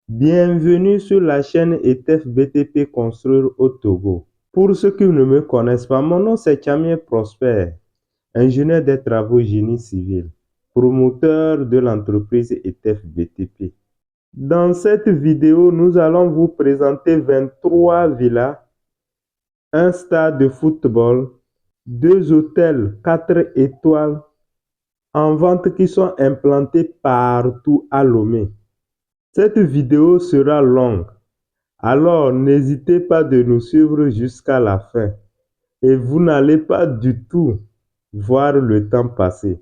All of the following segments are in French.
Bienvenue sur la chaîne ETF BTP Construire au Togo. Pour ceux qui ne me connaissent pas, mon nom c'est Tchamien Prosper, ingénieur des travaux génie civil, promoteur de l'entreprise ETF BTP. Dans cette vidéo, nous allons vous présenter 23 villas, un stade de football, 2 hôtels 4 étoiles en vente qui sont implantés partout à Lomé. Cette vidéo sera longue, alors n'hésitez pas de nous suivre jusqu'à la fin et vous n'allez pas du tout voir le temps passer.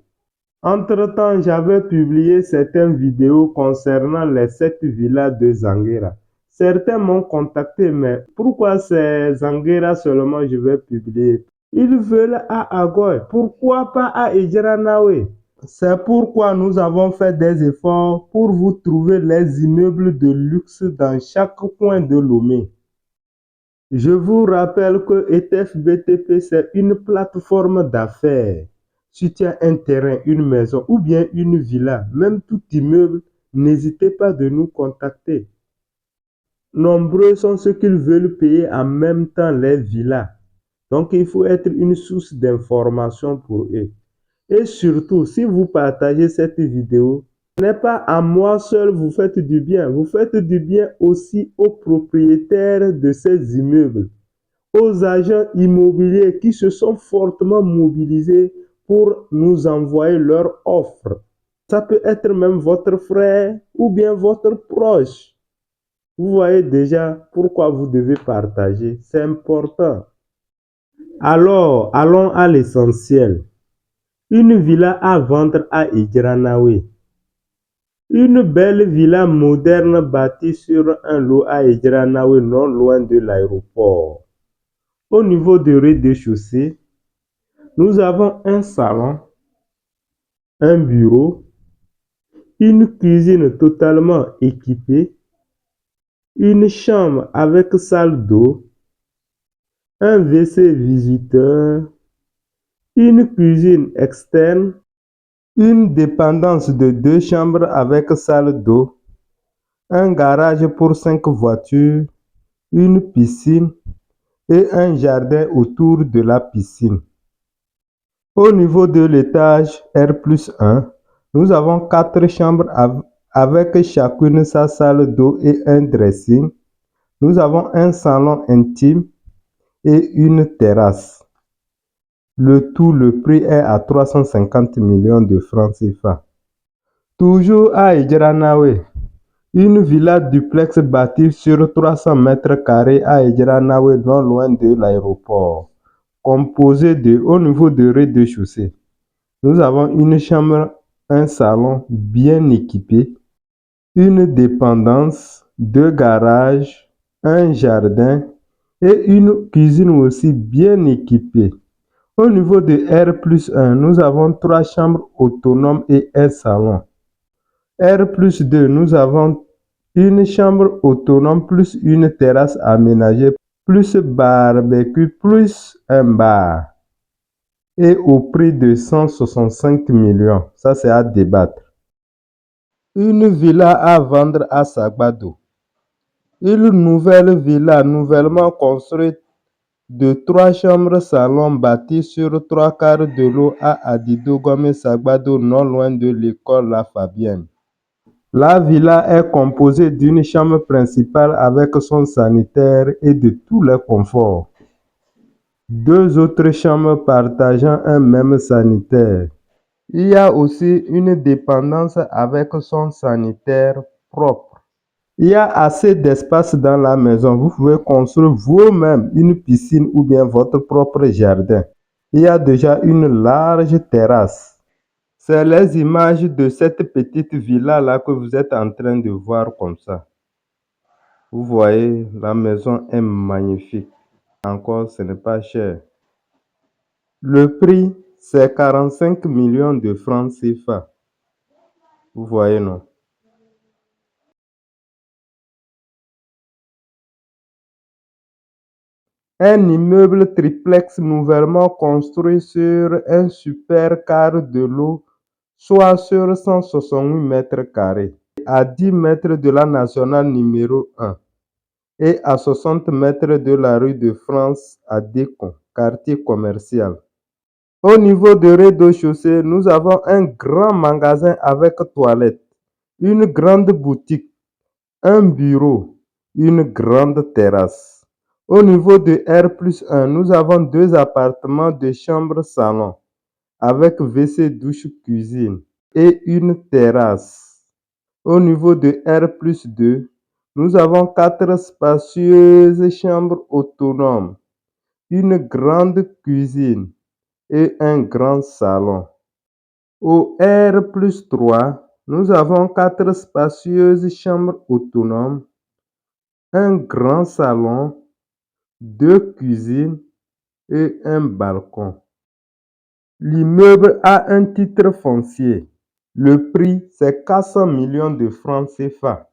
Entre-temps, j'avais publié certaines vidéos concernant les 7 villas de Zanguera. Certains m'ont contacté, mais pourquoi c'est Zanguera seulement je vais publier? Ils veulent à Agoy, pourquoi pas à Ejiranawe? C'est pourquoi nous avons fait des efforts pour vous trouver les immeubles de luxe dans chaque coin de Lomé. Je vous rappelle que ETF BTP, c'est une plateforme d'affaires. Si tu as un terrain, une maison ou bien une villa, même tout immeuble, n'hésitez pas de nous contacter. Nombreux sont ceux qui veulent payer en même temps les villas. Donc, il faut être une source d'information pour eux. Et surtout, si vous partagez cette vidéo, ce n'est pas à moi seul vous faites du bien. Vous faites du bien aussi aux propriétaires de ces immeubles, aux agents immobiliers qui se sont fortement mobilisés pour nous envoyer leurs offres. Ça peut être même votre frère ou bien votre proche. Vous voyez déjà pourquoi vous devez partager. C'est important. Alors, allons à l'essentiel. Une villa à vendre à Ejiranawe. Une belle villa moderne bâtie sur un lot à Ejiranawe, non loin de l'aéroport. Au niveau du rez-de-chaussée, nous avons un salon, un bureau, une cuisine totalement équipée, une chambre avec salle d'eau, un WC visiteur, une cuisine externe, une dépendance de 2 chambres avec salle d'eau, un garage pour 5 voitures, une piscine et un jardin autour de la piscine. Au niveau de l'étage R+1, nous avons 4 chambres avec chacune sa salle d'eau et un dressing. Nous avons un salon intime et une terrasse. Le prix est à 350 millions de francs CFA. Toujours à Ejiranawe, une villa duplex bâtie sur 300 mètres carrés à Ejiranawe, non loin de l'aéroport, composée de, au niveau du rez-de-chaussée. Nous avons une chambre, un salon bien équipé, une dépendance, 2 garages, un jardin et une cuisine aussi bien équipée. Au niveau de R+1, nous avons 3 chambres autonomes et un salon. R+2, nous avons une chambre autonome plus une terrasse aménagée, plus barbecue, plus un bar. Et au prix de 165 millions. Ça, c'est à débattre. Une villa à vendre à Sagbado. Une nouvelle villa nouvellement construite de 3 chambres salon bâtie sur 3 quarts de l'eau à Adido Gome Sagbado, non loin de l'école La Fabienne. La villa est composée d'une chambre principale avec son sanitaire et de tous les conforts. 2 autres chambres partageant un même sanitaire. Il y a aussi une dépendance avec son sanitaire propre. Il y a assez d'espace dans la maison. Vous pouvez construire vous-même une piscine ou bien votre propre jardin. Il y a déjà une large terrasse. C'est les images de cette petite villa-là que vous êtes en train de voir comme ça. Vous voyez, la maison est magnifique. Encore, ce n'est pas cher. Le prix, c'est 45 millions de francs CFA. Vous voyez, non? Un immeuble triplex nouvellement construit sur un super quart de l'eau, soit sur 168 mètres carrés. à 10 mètres de la nationale numéro 1 et à 60 mètres de la rue de France à Décon, quartier commercial. Au niveau du rez-de-chaussée, nous avons un grand magasin avec toilettes, une grande boutique, un bureau, une grande terrasse. Au niveau de R+1, nous avons 2 appartements de chambre-salon avec WC, douche, cuisine et une terrasse. Au niveau de R+2, nous avons 4 spacieuses chambres autonomes, une grande cuisine et un grand salon. Au R+3, nous avons 4 spacieuses chambres autonomes, un grand salon, 2 cuisines et un balcon. L'immeuble a un titre foncier. Le prix, c'est 400 millions de francs CFA.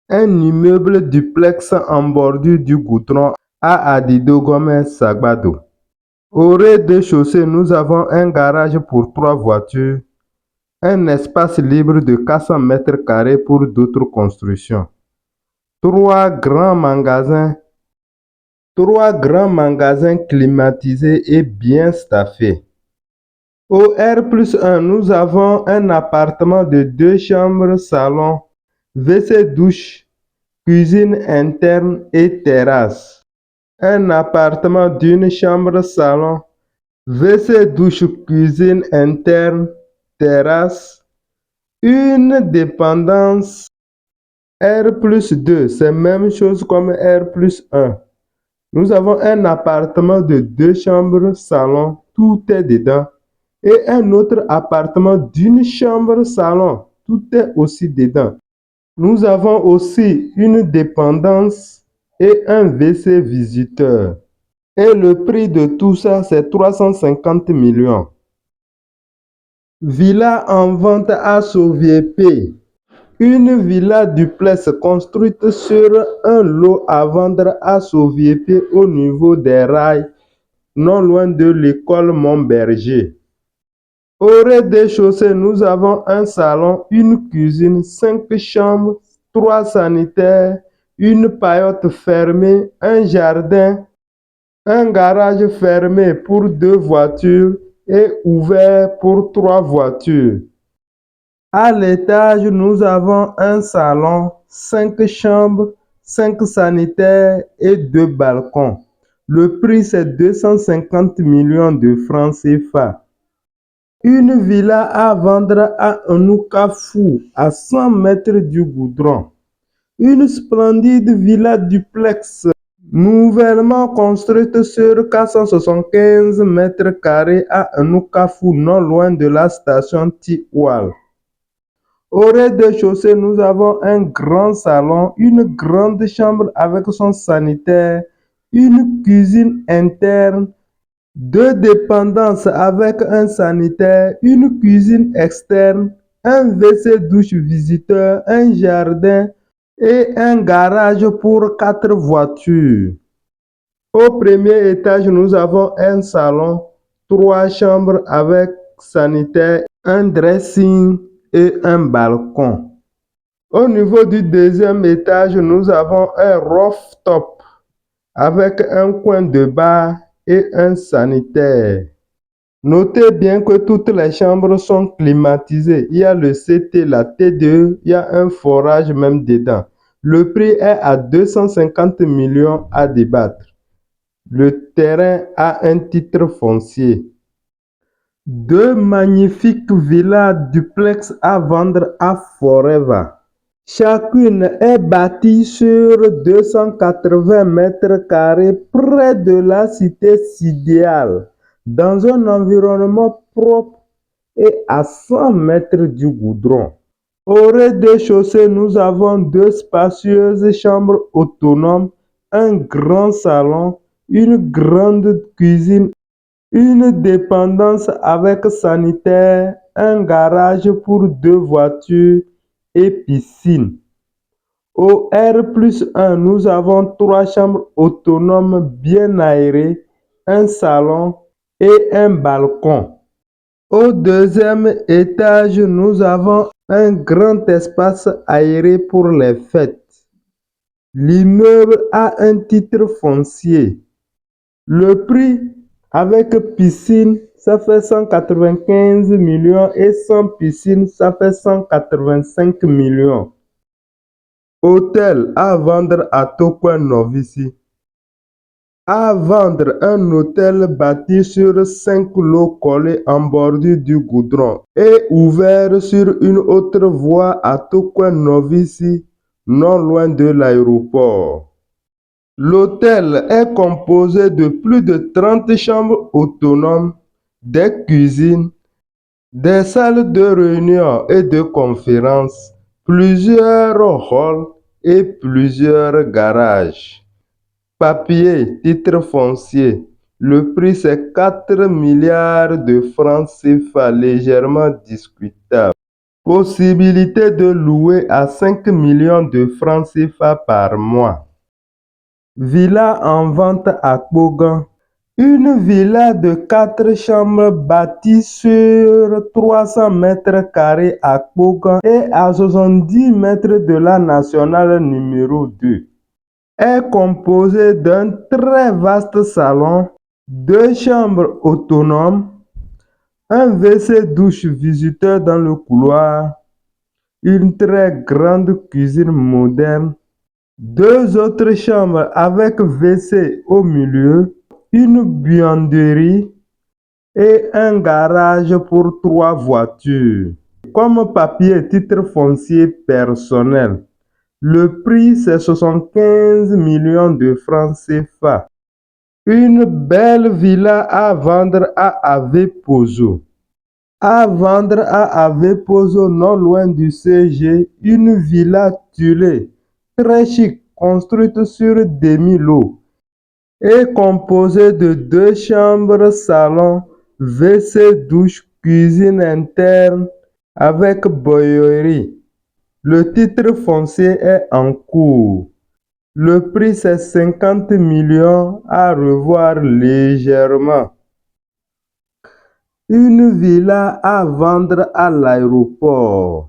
Un immeuble duplex en bordure du goudron à Adido Gomez Sagbado. Au rez-de-chaussée, nous avons un garage pour 3 voitures, un espace libre de 400 mètres carrés pour d'autres constructions. 3 grands magasins climatisés et bien staffés. Au R+1, nous avons un appartement de 2 chambres, salon, WC, douche, cuisine interne et terrasse. Un appartement d'une chambre, salon, WC, douche, cuisine interne, terrasse. Une dépendance R+2, c'est même chose comme R+1. Nous avons un appartement de 2 chambres, salon, tout est dedans. Et un autre appartement d'une chambre, salon, tout est aussi dedans. Nous avons aussi une dépendance et un WC visiteur. Et le prix de tout ça, c'est 350 millions. Villa en vente à Sauvier-P. Une villa duplex construite sur un lot à vendre à Sauvier-P au niveau des rails, non loin de l'école Montberger. Au rez-de-chaussée, nous avons un salon, une cuisine, 5 chambres, 3 sanitaires, une paillote fermée, un jardin, un garage fermé pour 2 voitures et ouvert pour 3 voitures. À l'étage, nous avons un salon, 5 chambres, 5 sanitaires et 2 balcons. Le prix, c'est 250 millions de francs CFA. Une villa à vendre à Anoukafou, à 100 mètres du goudron. Une splendide villa duplex, nouvellement construite sur 475 mètres carrés à Anoukafou, non loin de la station Tiwal. Au rez-de-chaussée, nous avons un grand salon, une grande chambre avec son sanitaire, une cuisine interne, 2 dépendances avec un sanitaire, une cuisine externe, un WC douche visiteur, un jardin et un garage pour 4 voitures. Au premier étage, nous avons un salon, 3 chambres avec sanitaire, un dressing et un balcon. Au niveau du deuxième étage, nous avons un rooftop avec un coin de bar et un sanitaire. Notez bien que toutes les chambres sont climatisées. Il y a le CT, la T2, il y a un forage même dedans. Le prix est à 250 millions à débattre. Le terrain a un titre foncier. 2 magnifiques villas duplex à vendre à Forever. Chacune est bâtie sur 280 mètres carrés près de la cité Sidéal, dans un environnement propre et à 100 mètres du goudron. Au rez-de-chaussée, nous avons 2 spacieuses chambres autonomes, un grand salon, une grande cuisine, une dépendance avec sanitaire, un garage pour 2 voitures et piscine. Au R+1, nous avons 3 chambres autonomes bien aérées, un salon et un balcon. Au deuxième étage, nous avons un grand espace aéré pour les fêtes. L'immeuble a un titre foncier. Le prix avec piscine, ça fait 195 millions et sans piscine, ça fait 185 millions. Hôtel à vendre à Tokyo Novici. À vendre un hôtel bâti sur 5 lots collés en bordure du goudron et ouvert sur une autre voie à Tokyo Novici, non loin de l'aéroport. L'hôtel est composé de plus de 30 chambres autonomes, des cuisines, des salles de réunion et de conférences, plusieurs halls et plusieurs garages. Papier, titre foncier. Le prix c'est 4 milliards de francs CFA, légèrement discutable. Possibilité de louer à 5 millions de francs CFA par mois. Villa en vente à Kogan. Une villa de 4 chambres bâtie sur 300 mètres carrés à Kogan et à 70 mètres de la nationale numéro 2. Est composée d'un très vaste salon, 2 chambres autonomes, un WC-douche visiteur dans le couloir, une très grande cuisine moderne, 2 autres chambres avec WC au milieu, une buanderie et un garage pour 3 voitures. Comme papier titre foncier personnel, le prix c'est 75 millions de francs CFA. Une belle villa à vendre à Avepozo. À vendre à Avepozo, non loin du CG, une villa Tulé, très chic, construite sur demi-lot, et composée de 2 chambres, salon, WC, douche, cuisine interne avec bouillerie. Le titre foncier est en cours. Le prix c'est 50 millions à revoir légèrement. Une villa à vendre à l'aéroport.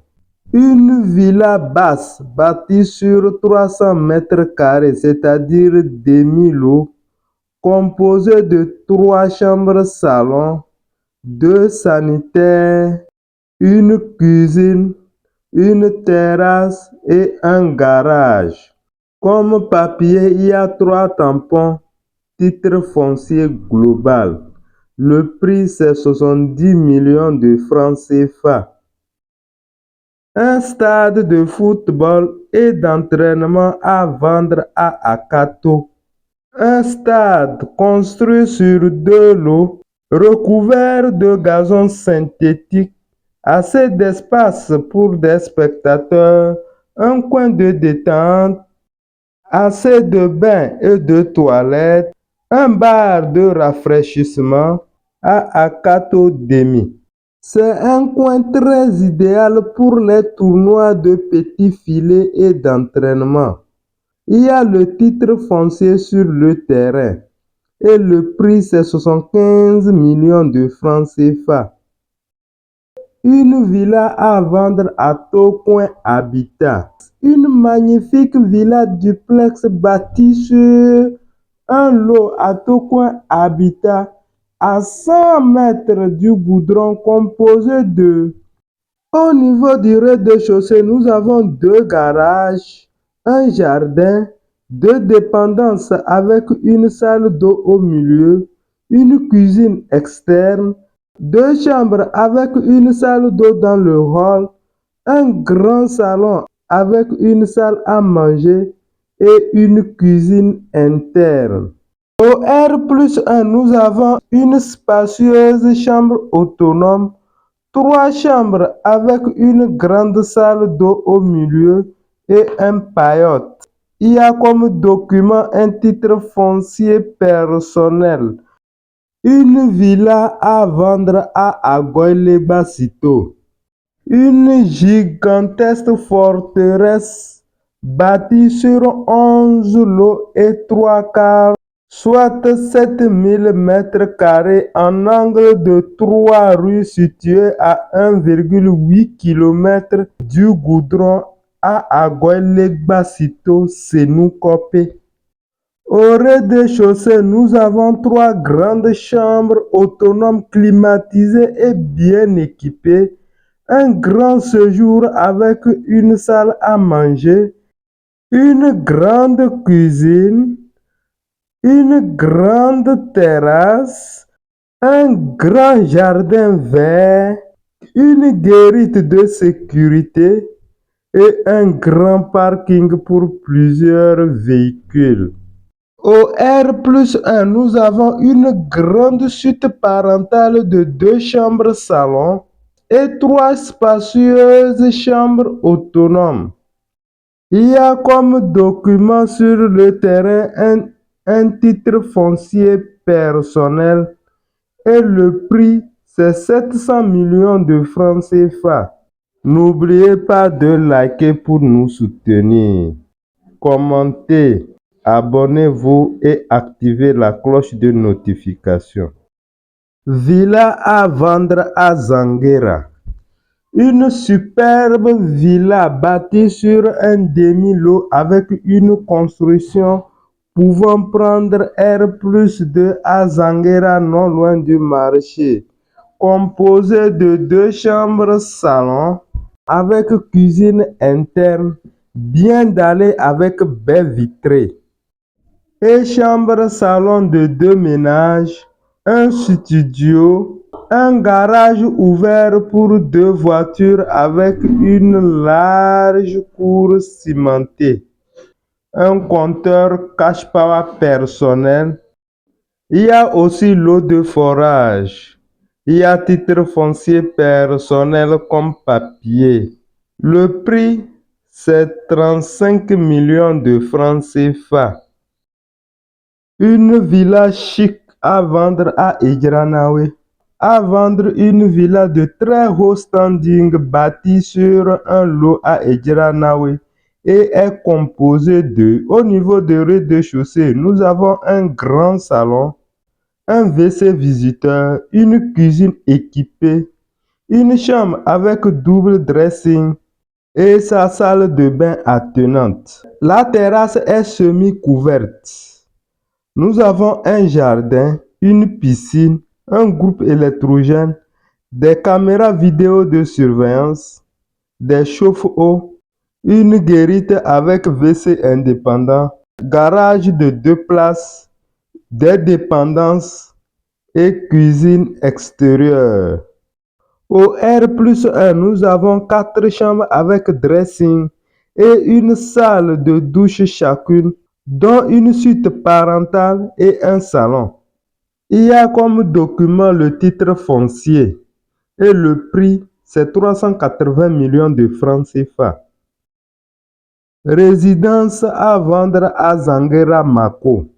Une villa basse bâtie sur 300 mètres carrés, c'est-à-dire demi-lot, composée de 3 chambres salon, 2 sanitaires, une cuisine, une terrasse et un garage. Comme papier, il y a 3 tampons, titre foncier global. Le prix c'est 70 millions de francs CFA. Un stade de football et d'entraînement à vendre à Akato. Un stade construit sur 2 lots, recouvert de gazon synthétique, assez d'espace pour des spectateurs, un coin de détente, assez de bains et de toilettes, un bar de rafraîchissement à Akato Demi. C'est un coin très idéal pour les tournois de petits filets et d'entraînement. Il y a le titre foncier sur le terrain et le prix c'est 75 millions de francs CFA. Une villa à vendre à Tocoin Habitat. Une magnifique villa duplex bâtie sur un lot à Tocoin Habitat à 100 mètres du goudron composé de... Au niveau du rez-de-chaussée, nous avons 2 garages, un jardin, 2 dépendances avec une salle d'eau au milieu, une cuisine externe, 2 chambres avec une salle d'eau dans le hall, un grand salon avec une salle à manger et une cuisine interne. Au R+1, nous avons une spacieuse chambre autonome, 3 chambres avec une grande salle d'eau au milieu et un paillote. Il y a comme document un titre foncier personnel. Une villa à vendre à Agoy-les-Bassito. Une gigantesque forteresse bâtie sur 11 lots et 3 quarts soit 7000 mètres carrés en angle de 3 rues situées à 1,8 km du goudron à Agoilegbasito, Sénou-Kopé. Au rez-de-chaussée, nous avons 3 grandes chambres autonomes climatisées et bien équipées, un grand séjour avec une salle à manger, une grande cuisine, une grande terrasse, un grand jardin vert, une guérite de sécurité et un grand parking pour plusieurs véhicules. Au R+1, nous avons une grande suite parentale de 2 chambres salon et 3 spacieuses chambres autonomes. Il y a comme document sur le terrain un titre foncier personnel et le prix c'est 700 millions de francs CFA. N'oubliez pas de liker pour nous soutenir. Commentez, abonnez-vous et activez la cloche de notification. Villa à vendre à Zanguera. Une superbe villa bâtie sur un demi-lot avec une construction pouvant prendre R+2 à Zanguera, non loin du marché. Composée de 2 chambres salon avec cuisine interne bien dallée avec baie vitrée et chambre salon de 2 ménages, un studio, un garage ouvert pour 2 voitures avec une large cour cimentée, un compteur cash power personnel. Il y a aussi l'eau de forage. Il y a titre foncier personnel comme papier. Le prix, c'est 35 millions de francs CFA. Une villa chic à vendre à Edjiranawe. À vendre une villa de très haut standing bâtie sur un lot à Edjiranawe et est composée de, au niveau du rez-de-chaussée, nous avons un grand salon, un WC visiteur, une cuisine équipée, une chambre avec double dressing et sa salle de bain attenante. La terrasse est semi-couverte. Nous avons un jardin, une piscine, un groupe électrogène, des caméras vidéo de surveillance, des chauffe-eau, une guérite avec WC indépendant, garage de 2 places, des dépendances et cuisine extérieure. Au R+1, nous avons 4 chambres avec dressing et une salle de douche chacune, dont une suite parentale et un salon. Il y a comme document le titre foncier et le prix, c'est 380 millions de francs CFA. Résidence à vendre à Zanguera Mako.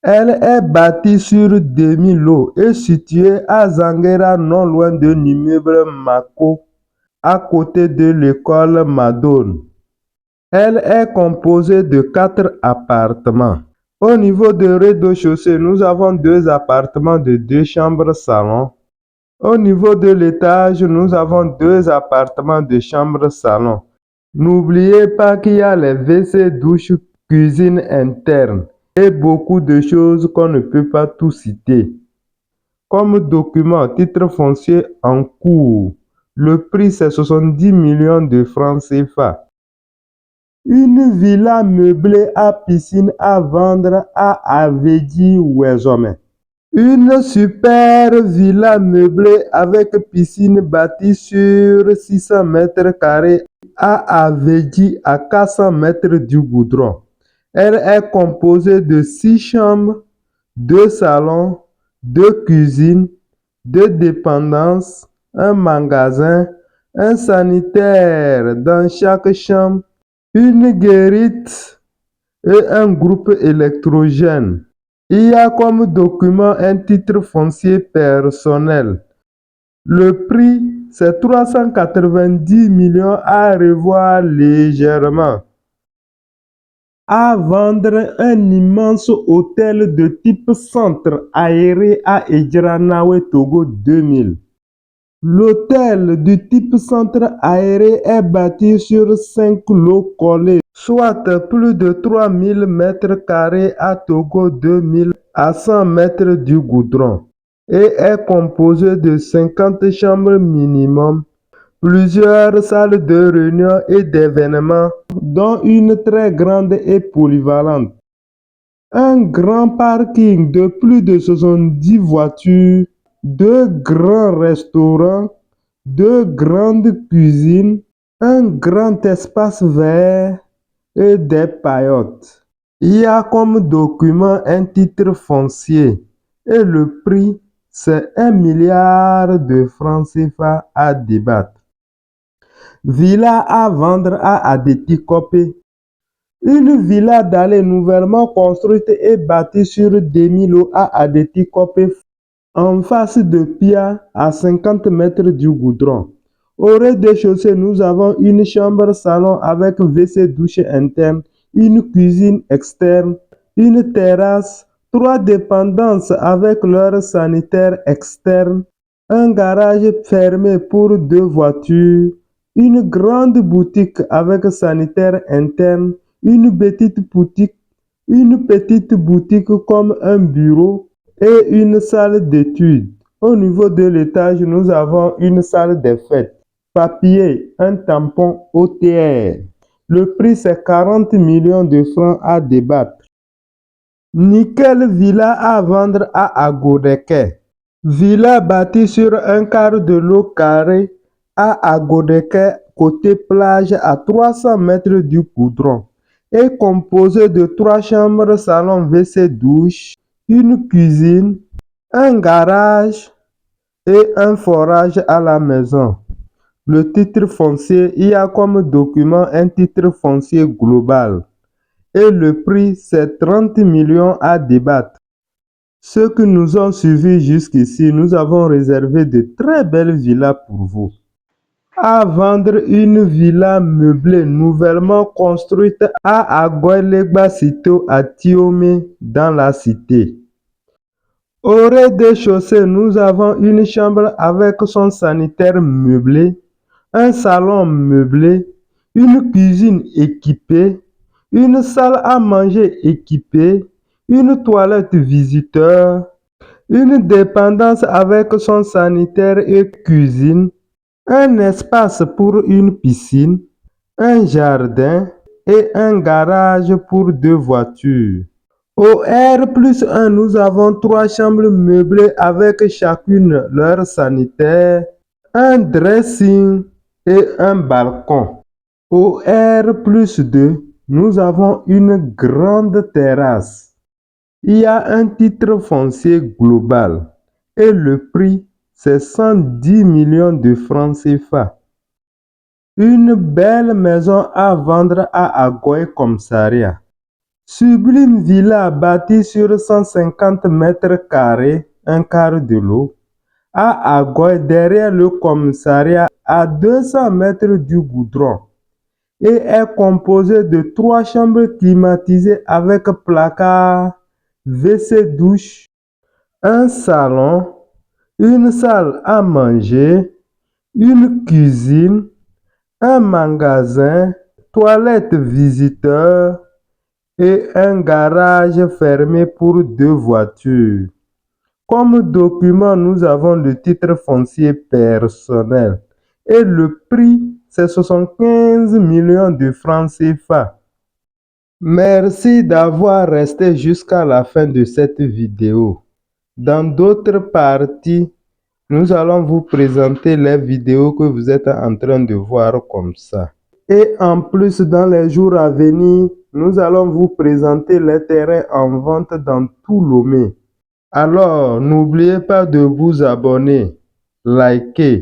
Elle est bâtie sur demi-lot et située à Zanguera, non loin de l'immeuble Mako, à côté de l'école Madone. Elle est composée de 4 appartements. Au niveau du rez-de-chaussée, nous avons 2 appartements de 2 chambres salon. Au niveau de l'étage, nous avons 2 appartements de chambres salon. N'oubliez pas qu'il y a les WC, douche, cuisine interne et beaucoup de choses qu'on ne peut pas tout citer. Comme document, titre foncier en cours. Le prix, c'est 70 millions de francs CFA. Une villa meublée à piscine à vendre à Aveji-Wezome. Une super villa meublée avec piscine bâtie sur 600 mètres carrés à Aveji, à 400 mètres du goudron. Elle est composée de 6 chambres, 2 salons, 2 cuisines, 2 dépendances, un magasin, un sanitaire dans chaque chambre, une guérite et un groupe électrogène. Il y a comme document un titre foncier personnel. Le prix, c'est 390 millions à revoir légèrement. à vendre un immense hôtel de type centre aéré à Edjiranawe, Togo 2000. L'hôtel du type centre aéré est bâti sur 5 lots collés, soit plus de 3000 mètres carrés à Togo 2000 à 100 mètres du goudron, et est composé de 50 chambres minimum, plusieurs salles de réunion et d'événements, dont une très grande et polyvalente, un grand parking de plus de 70 voitures, 2 grands restaurants, 2 grandes cuisines, un grand espace vert et des paillotes. Il y a comme document un titre foncier et le prix, c'est 1 milliard de francs CFA à débattre. Villa à vendre à Adeti Kopé. Une villa d'allée nouvellement construite et bâtie sur demi-lot à Adeti Kopé, en face de Pia, à 50 mètres du goudron. Au rez-de-chaussée, nous avons une chambre-salon avec WC douche interne, une cuisine externe, une terrasse, 3 dépendances avec leur sanitaire externe, un garage fermé pour 2 voitures, une grande boutique avec sanitaire interne, une petite boutique comme un bureau et une salle d'études. Au niveau de l'étage, nous avons une salle des fêtes. Papier, un tampon OTR. Le prix, c'est 40 millions de francs à débattre. Nickel Villa à vendre à Agodeke. Villa bâtie sur un quart de l'eau carré à Agodeke, côté plage à 300 mètres du goudron, est composée de 3 chambres, salon, WC, douche, une cuisine, un garage et un forage à la maison. Le titre foncier, il y a comme document un titre foncier global et le prix, c'est 30 millions à débattre. Ceux qui nous ont suivis jusqu'ici, nous avons réservé de très belles villas pour vous. À vendre une villa meublée nouvellement construite à Agoilegba Sito à Tiomé dans la cité. Au rez-de-chaussée, nous avons une chambre avec son sanitaire meublé, un salon meublé, une cuisine équipée, une salle à manger équipée, une toilette visiteur, une dépendance avec son sanitaire et cuisine, un espace pour une piscine, un jardin et un garage pour 2 voitures. Au R+1, nous avons 3 chambres meublées avec chacune leur sanitaire, un dressing et un balcon. Au R+2, nous avons une grande terrasse. Il y a un titre foncier global et le prix, c'est 110 millions de francs CFA. Une belle maison à vendre à Agoy Commissariat. Sublime villa bâtie sur 150 mètres carrés, un quart de l'eau, à Agoy derrière le commissariat à 200 mètres du goudron, et est composée de 3 chambres climatisées avec placard, WC douche, un salon, une salle à manger, une cuisine, un magasin, toilette visiteur et un garage fermé pour 2 voitures. Comme document, nous avons le titre foncier personnel et le prix, c'est 75 millions de francs CFA. Merci d'avoir resté jusqu'à la fin de cette vidéo. Dans d'autres parties, nous allons vous présenter les vidéos que vous êtes en train de voir comme ça. Et en plus, dans les jours à venir, nous allons vous présenter les terrains en vente dans tout Lomé. Alors, n'oubliez pas de vous abonner, liker